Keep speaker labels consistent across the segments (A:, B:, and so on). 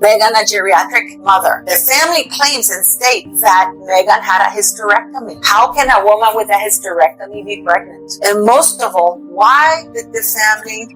A: Meghan, a geriatric mother. The family claims and states that Meghan had a hysterectomy. How can a woman with a hysterectomy be pregnant? And most of all, why did the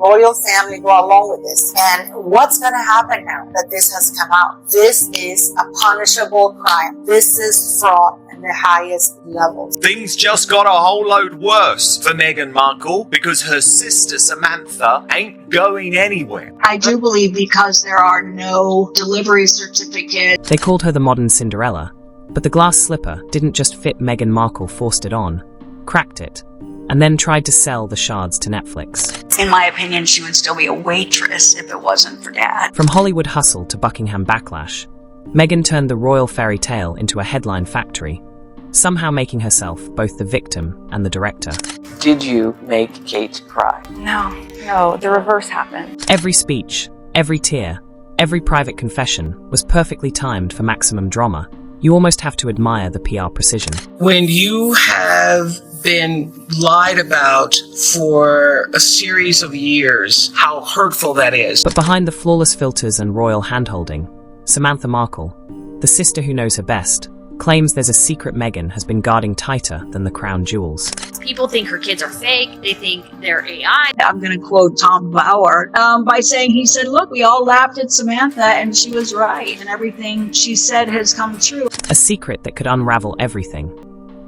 A: royal family go along with this? And what's going to happen now that this has come out? This is a punishable crime. This is fraud at the highest levels.
B: Things just got a whole load worse for Meghan Markle because her sister Samantha ain't going anywhere.
C: I do believe because there are no delivery certificates.
D: They called her the modern Cinderella, but the glass slipper didn't just fit. Meghan Markle forced it on, cracked it, and then tried to sell the shards to Netflix.
C: In my opinion, she would still be a waitress if it wasn't for Dad.
D: From Hollywood hustle to Buckingham backlash, Meghan turned the royal fairy tale into a headline factory, somehow making herself both the victim and the director.
E: Did you make Kate cry?
F: No, the reverse happened.
D: Every speech, every tear, every private confession was perfectly timed for maximum drama. You almost have to admire the PR precision.
G: When you have been lied about for a series of years, how hurtful that is.
D: But behind the flawless filters and royal handholding, Samantha Markle, the sister who knows her best, claims there's a secret Meghan has been guarding tighter than the crown jewels.
H: People think her kids are fake. They think they're AI.
C: I'm going to quote Tom Bauer by saying, he said, look, we all laughed at Samantha and she was right. And everything she said has come true.
D: A secret that could unravel everything.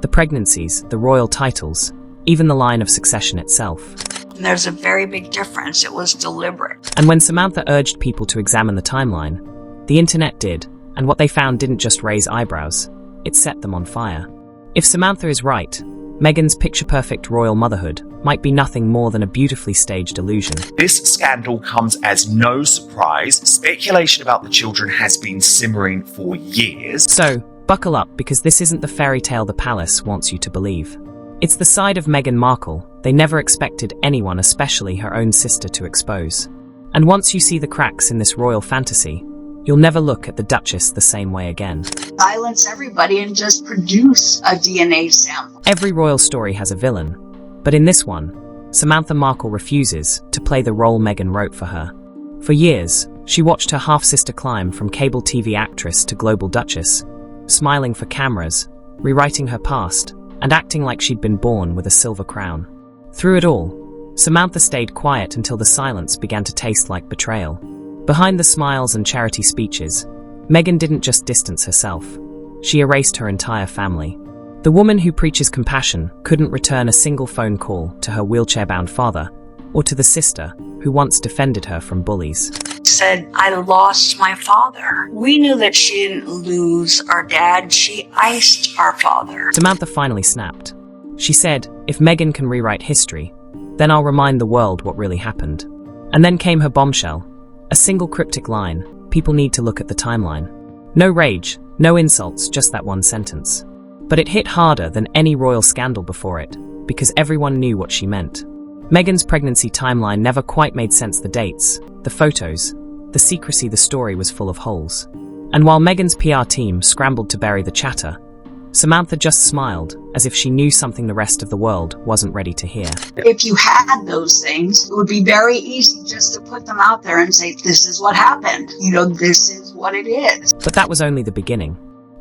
D: The pregnancies, the royal titles, even the line of succession itself.
C: And there's a very big difference. It was deliberate.
D: And when Samantha urged people to examine the timeline, the internet did, and what they found didn't just raise eyebrows. It set them on fire. If Samantha is right, Meghan's picture-perfect royal motherhood might be nothing more than a beautifully staged illusion.
B: This scandal comes as no surprise. Speculation about the children has been simmering for years.
D: So, buckle up, because this isn't the fairy tale the palace wants you to believe. It's the side of Meghan Markle they never expected anyone, especially her own sister, to expose. And once you see the cracks in this royal fantasy, you'll never look at the Duchess the same way again.
C: Silence everybody and just produce a DNA sample.
D: Every royal story has a villain, but in this one, Samantha Markle refuses to play the role Meghan wrote for her. For years, she watched her half-sister climb from cable TV actress to global Duchess, smiling for cameras, rewriting her past, and acting like she'd been born with a silver crown. Through it all, Samantha stayed quiet until the silence began to taste like betrayal. Behind the smiles and charity speeches, Meghan didn't just distance herself. She erased her entire family. The woman who preaches compassion couldn't return a single phone call to her wheelchair-bound father or to the sister who once defended her from bullies.
C: Said, I lost my father. We knew that she didn't lose our dad. She iced our father.
D: Samantha finally snapped. She said, if Meghan can rewrite history, then I'll remind the world what really happened. And then came her bombshell. A single cryptic line, people need to look at the timeline. No rage, no insults, just that one sentence. But it hit harder than any royal scandal before it, because everyone knew what she meant. Meghan's pregnancy timeline never quite made sense. The dates, the photos, the secrecy, the story was full of holes. And while Meghan's PR team scrambled to bury the chatter, Samantha just smiled, as if she knew something the rest of the world wasn't ready to hear.
C: If you had those things, it would be very easy just to put them out there and say, this is what happened. This is what it is.
D: But that was only the beginning.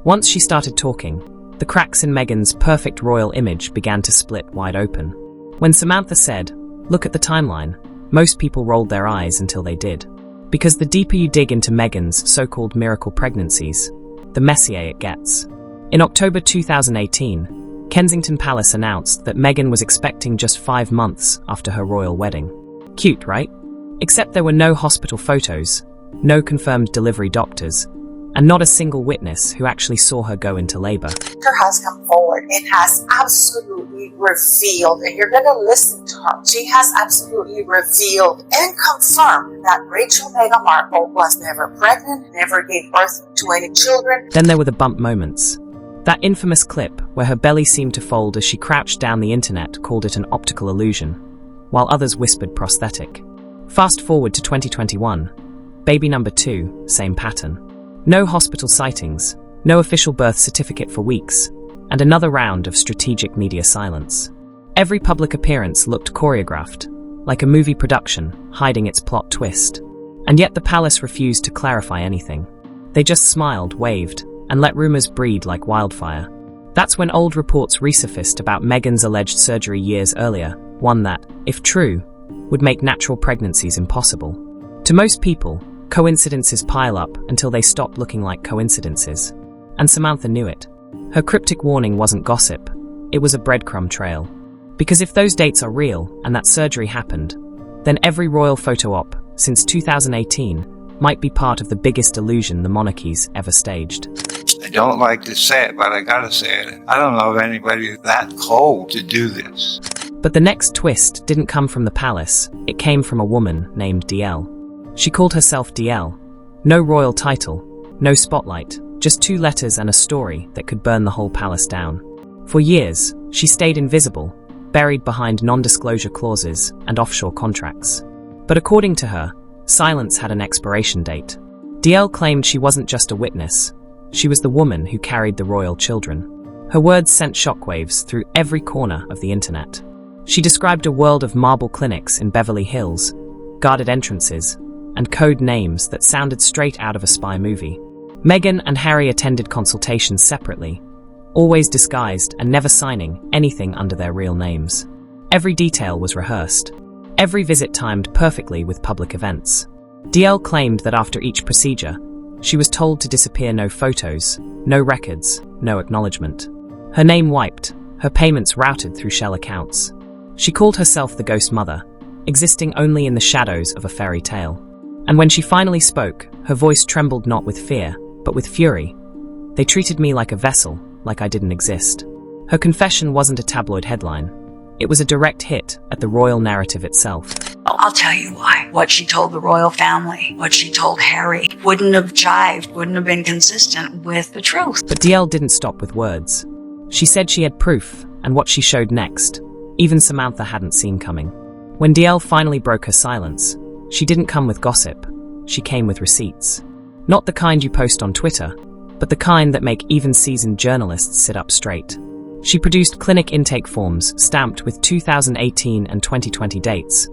D: Once she started talking, the cracks in Meghan's perfect royal image began to split wide open. When Samantha said, look at the timeline, most people rolled their eyes until they did. Because the deeper you dig into Meghan's so-called miracle pregnancies, the messier it gets. In October 2018, Kensington Palace announced that Meghan was expecting just 5 months after her royal wedding. Cute, right? Except there were no hospital photos, no confirmed delivery doctors, and not a single witness who actually saw her go into labor.
A: Has come forward and has absolutely revealed, and you're going to listen to her. She has absolutely revealed and confirmed that Rachel Meghan Markle was never pregnant, never gave birth to any children.
D: Then there were the bump moments. That infamous clip where her belly seemed to fold as she crouched down. The internet called it an optical illusion, while others whispered prosthetic. Fast forward to 2021. Baby number 2, same pattern. No hospital sightings, no official birth certificate for weeks, and another round of strategic media silence. Every public appearance looked choreographed, like a movie production, hiding its plot twist. And yet the palace refused to clarify anything. They just smiled, waved, and let rumors breed like wildfire. That's when old reports resurfaced about Meghan's alleged surgery years earlier, one that, if true, would make natural pregnancies impossible. To most people, coincidences pile up until they stop looking like coincidences. And Samantha knew it. Her cryptic warning wasn't gossip, it was a breadcrumb trail. Because if those dates are real and that surgery happened, then every royal photo op since 2018 might be part of the biggest illusion the monarchy's ever staged.
I: I don't like to say it, but I gotta say it. I don't know of anybody that cold to do this.
D: But the next twist didn't come from the palace, it came from a woman named DL. She called herself DL. No royal title, no spotlight, just 2 letters and a story that could burn the whole palace down. For years, she stayed invisible, buried behind non-disclosure clauses and offshore contracts. But according to her, silence had an expiration date. DL claimed she wasn't just a witness, she was the woman who carried the royal children. Her words sent shockwaves through every corner of the internet. She described a world of marble clinics in Beverly Hills, guarded entrances, and code names that sounded straight out of a spy movie. Meghan and Harry attended consultations separately, always disguised and never signing anything under their real names. Every detail was rehearsed. Every visit timed perfectly with public events. DL claimed that after each procedure, she was told to disappear: no photos, no records, no acknowledgement. Her name wiped, her payments routed through shell accounts. She called herself the Ghost Mother, existing only in the shadows of a fairy tale. And when she finally spoke, her voice trembled not with fear, but with fury. They treated me like a vessel, like I didn't exist. Her confession wasn't a tabloid headline. It was a direct hit at the royal narrative itself.
C: I'll tell you why. What she told the royal family, what she told Harry, wouldn't have jived, wouldn't have been consistent with the truth.
D: But DL didn't stop with words. She said she had proof, and what she showed next, even Samantha hadn't seen coming. When DL finally broke her silence, she didn't come with gossip. She came with receipts. Not the kind you post on Twitter, but the kind that make even seasoned journalists sit up straight. She produced clinic intake forms stamped with 2018 and 2020 dates,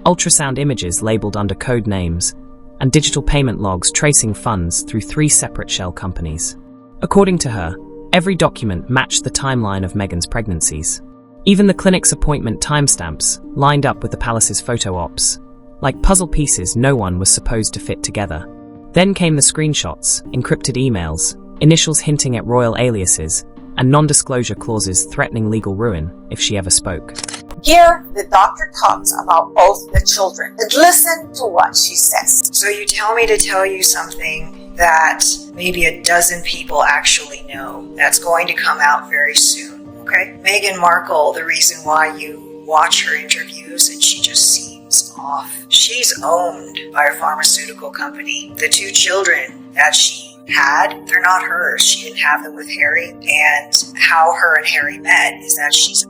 D: ultrasound images labeled under code names, and digital payment logs tracing funds through 3 separate shell companies. According to her, every document matched the timeline of Meghan's pregnancies. Even the clinic's appointment timestamps lined up with the palace's photo ops. Like puzzle pieces no one was supposed to fit together. Then came the screenshots, encrypted emails, initials hinting at royal aliases, and non-disclosure clauses threatening legal ruin if she ever spoke.
A: Here, the doctor talks about both the children. And listen to what she says.
J: So you tell me to tell you something that maybe a dozen people actually know that's going to come out very soon, okay? Meghan Markle, the reason why you watch her interviews and she just seems off. She's owned by a pharmaceutical company. The 2 children that she had, they're not hers. She didn't have them with Harry, and how her and Harry met is that she's...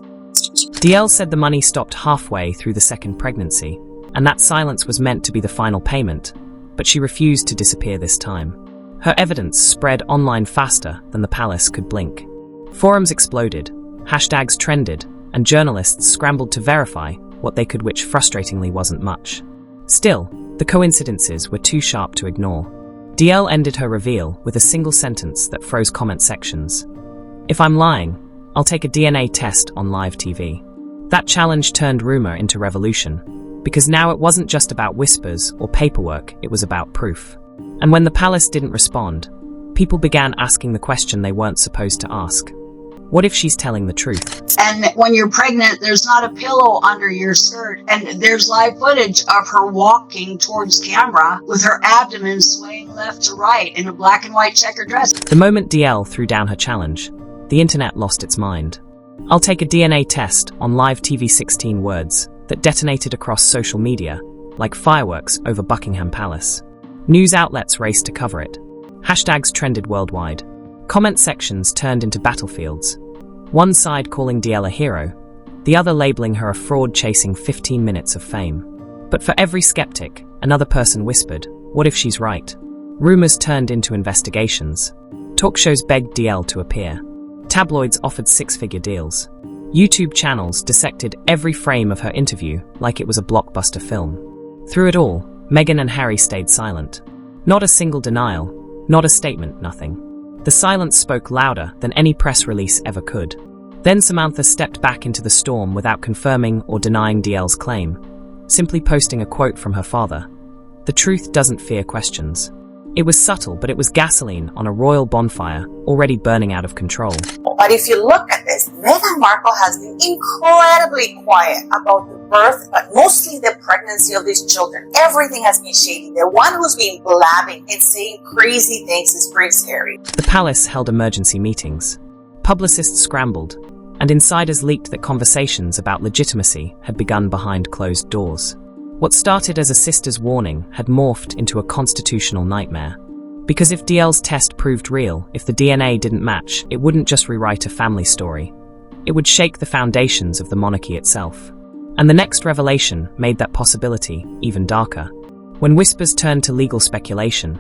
D: DL said the money stopped halfway through the second pregnancy, and that silence was meant to be the final payment, but she refused to disappear this time. Her evidence spread online faster than the palace could blink. Forums exploded, hashtags trended, and journalists scrambled to verify what they could, which frustratingly wasn't much. Still, the coincidences were too sharp to ignore. DL ended her reveal with a single sentence that froze comment sections. "If I'm lying, I'll take a DNA test on live TV." That challenge turned rumor into revolution, because now it wasn't just about whispers or paperwork, it was about proof. And when the palace didn't respond, people began asking the question they weren't supposed to ask. What if she's telling the truth?
C: And when you're pregnant, there's not a pillow under your skirt. And there's live footage of her walking towards camera with her abdomen swaying left to right in a black and white checkered dress.
D: The moment DL threw down her challenge, the internet lost its mind. "I'll take a DNA test on live TV," 16 words that detonated across social media like fireworks over Buckingham Palace. News outlets raced to cover it. Hashtags trended worldwide. Comment sections turned into battlefields. One side calling DL a hero, the other labeling her a fraud chasing 15 minutes of fame. But for every skeptic, another person whispered, "What if she's right?" Rumors turned into investigations. Talk shows begged DL to appear. Tabloids offered 6-figure deals. YouTube channels dissected every frame of her interview like it was a blockbuster film. Through it all, Meghan and Harry stayed silent. Not a single denial, not a statement, nothing. The silence spoke louder than any press release ever could. Then Samantha stepped back into the storm without confirming or denying DL's claim, simply posting a quote from her father. "The truth doesn't fear questions." It was subtle, but it was gasoline on a royal bonfire already burning out of control.
A: But if you look at this, Meghan Markle has been incredibly quiet about the birth, but mostly the pregnancy of these children. Everything has been shady. The one who's been blabbing and saying crazy things is Prince Harry.
D: The palace held emergency meetings. Publicists scrambled, and insiders leaked that conversations about legitimacy had begun behind closed doors. What started as a sister's warning had morphed into a constitutional nightmare. Because if DL's test proved real, if the DNA didn't match, it wouldn't just rewrite a family story. It would shake the foundations of the monarchy itself. And the next revelation made that possibility even darker. When whispers turned to legal speculation,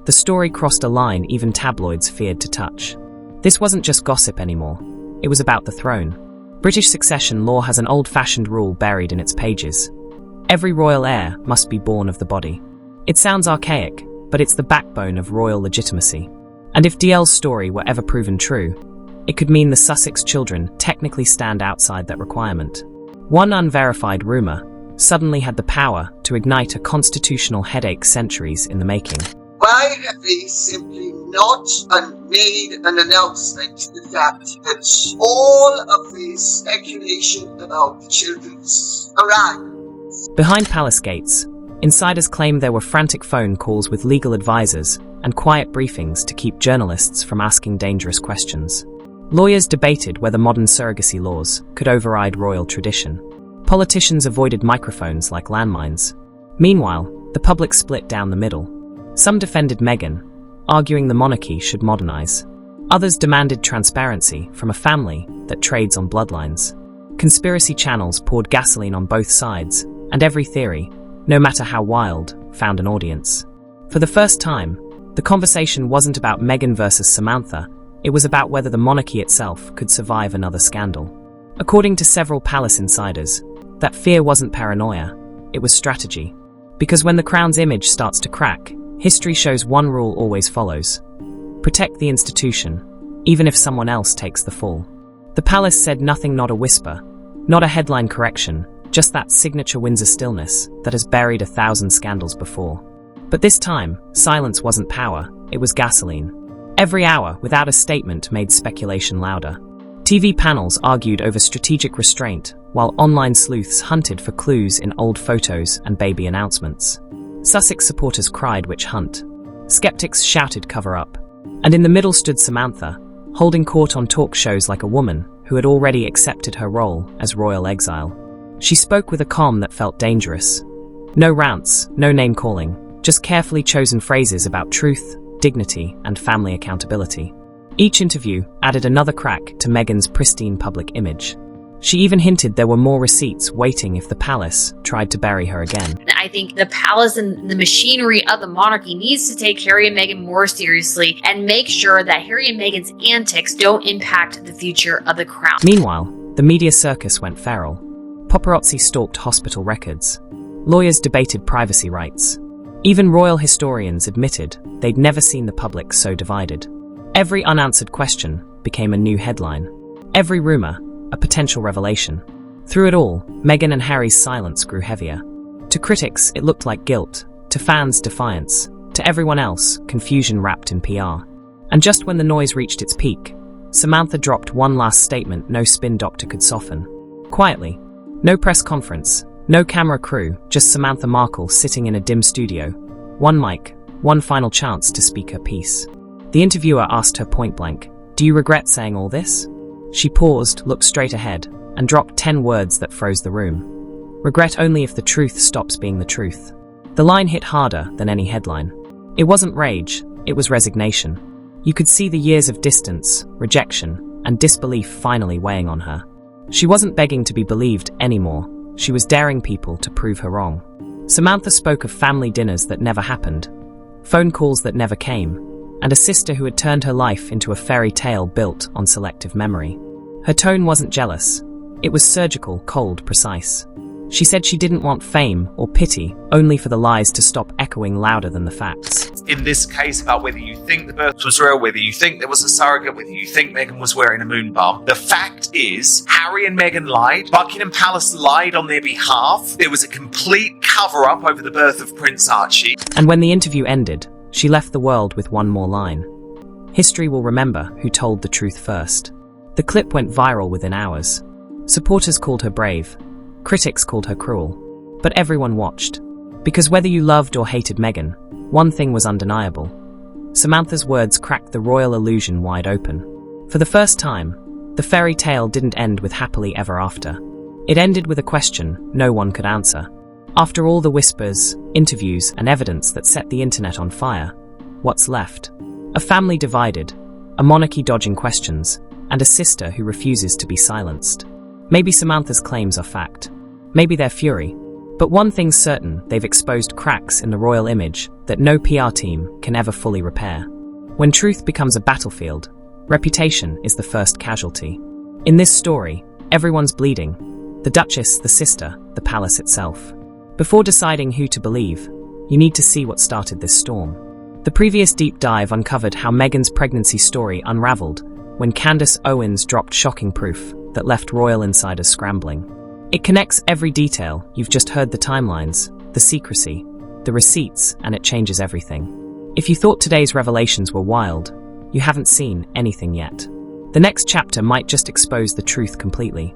D: the story crossed a line even tabloids feared to touch. This wasn't just gossip anymore. It was about the throne. British succession law has an old-fashioned rule buried in its pages. Every royal heir must be born of the body. It sounds archaic, but it's the backbone of royal legitimacy. And if DL's story were ever proven true, it could mean the Sussex children technically stand outside that requirement. One unverified rumour suddenly had the power to ignite a constitutional headache centuries in the making.
K: Why have they simply not made an announcement to the fact that all of this speculation about the children's arrival?
D: Behind palace gates, insiders claimed there were frantic phone calls with legal advisors and quiet briefings to keep journalists from asking dangerous questions. Lawyers debated whether modern surrogacy laws could override royal tradition. Politicians avoided microphones like landmines. Meanwhile, the public split down the middle. Some defended Meghan, arguing the monarchy should modernize. Others demanded transparency from a family that trades on bloodlines. Conspiracy channels poured gasoline on both sides, and every theory, no matter how wild, found an audience. For the first time, the conversation wasn't about Meghan versus Samantha, it was about whether the monarchy itself could survive another scandal. According to several palace insiders, that fear wasn't paranoia, it was strategy. Because when the crown's image starts to crack, history shows one rule always follows. Protect the institution, even if someone else takes the fall. The palace said nothing, not a whisper, not a headline correction, just that signature Windsor stillness that has buried 1,000 scandals before. But this time, silence wasn't power, it was gasoline. Every hour, without a statement, made speculation louder. TV panels argued over strategic restraint, while online sleuths hunted for clues in old photos and baby announcements. Sussex supporters cried witch hunt. Skeptics shouted cover up. And in the middle stood Samantha, holding court on talk shows like a woman who had already accepted her role as royal exile. She spoke with a calm that felt dangerous. No rants, no name-calling, just carefully chosen phrases about truth, dignity, and family accountability. Each interview added another crack to Meghan's pristine public image. She even hinted there were more receipts waiting if the palace tried to bury her again.
H: I think the palace and the machinery of the monarchy needs to take Harry and Meghan more seriously and make sure that Harry and Meghan's antics don't impact the future of the crown.
D: Meanwhile, the media circus went feral. Paparazzi stalked hospital records. Lawyers debated privacy rights. Even royal historians admitted they'd never seen the public so divided. Every unanswered question became a new headline. Every rumor, a potential revelation. Through it all, Meghan and Harry's silence grew heavier. To critics, it looked like guilt. To fans, defiance. To everyone else, confusion wrapped in PR. And just when the noise reached its peak, Samantha dropped one last statement no spin doctor could soften. Quietly. No press conference, no camera crew, just Samantha Markle sitting in a dim studio. One mic, one final chance to speak her piece. The interviewer asked her point blank, "Do you regret saying all this?" She paused, looked straight ahead, and dropped 10 words that froze the room. Regret only if the truth stops being the truth. The line hit harder than any headline. It wasn't rage, it was resignation. You could see the years of distance, rejection, and disbelief finally weighing on her. She wasn't begging to be believed anymore. She was daring people to prove her wrong. Samantha spoke of family dinners that never happened, phone calls that never came, and a sister who had turned her life into a fairy tale built on selective memory. Her tone wasn't jealous. It was surgical, cold, precise. She said she didn't want fame or pity, only for the lies to stop echoing louder than the facts.
B: In this case, about whether you think the birth was real, whether you think there was a surrogate, whether you think Meghan was wearing a moon bar, the fact is, Harry and Meghan lied. Buckingham Palace lied on their behalf. There was a complete cover-up over the birth of Prince Archie.
D: And when the interview ended, she left the world with one more line. History will remember who told the truth first. The clip went viral within hours. Supporters called her brave. Critics called her cruel. But everyone watched. Because whether you loved or hated Meghan, one thing was undeniable. Samantha's words cracked the royal illusion wide open. For the first time, the fairy tale didn't end with happily ever after. It ended with a question no one could answer. After all the whispers, interviews, and evidence that set the internet on fire, what's left? A family divided, a monarchy dodging questions, and a sister who refuses to be silenced. Maybe Samantha's claims are fact. Maybe they're fury. But one thing's certain, they've exposed cracks in the royal image that no PR team can ever fully repair. When truth becomes a battlefield, reputation is the first casualty. In this story, everyone's bleeding. The Duchess, the sister, the palace itself. Before deciding who to believe, you need to see what started this storm. The previous deep dive uncovered how Meghan's pregnancy story unraveled when Candace Owens dropped shocking proof that left royal insiders scrambling. It connects every detail. You've just heard the timelines, the secrecy, the receipts, and it changes everything. If you thought today's revelations were wild, you haven't seen anything yet. The next chapter might just expose the truth completely.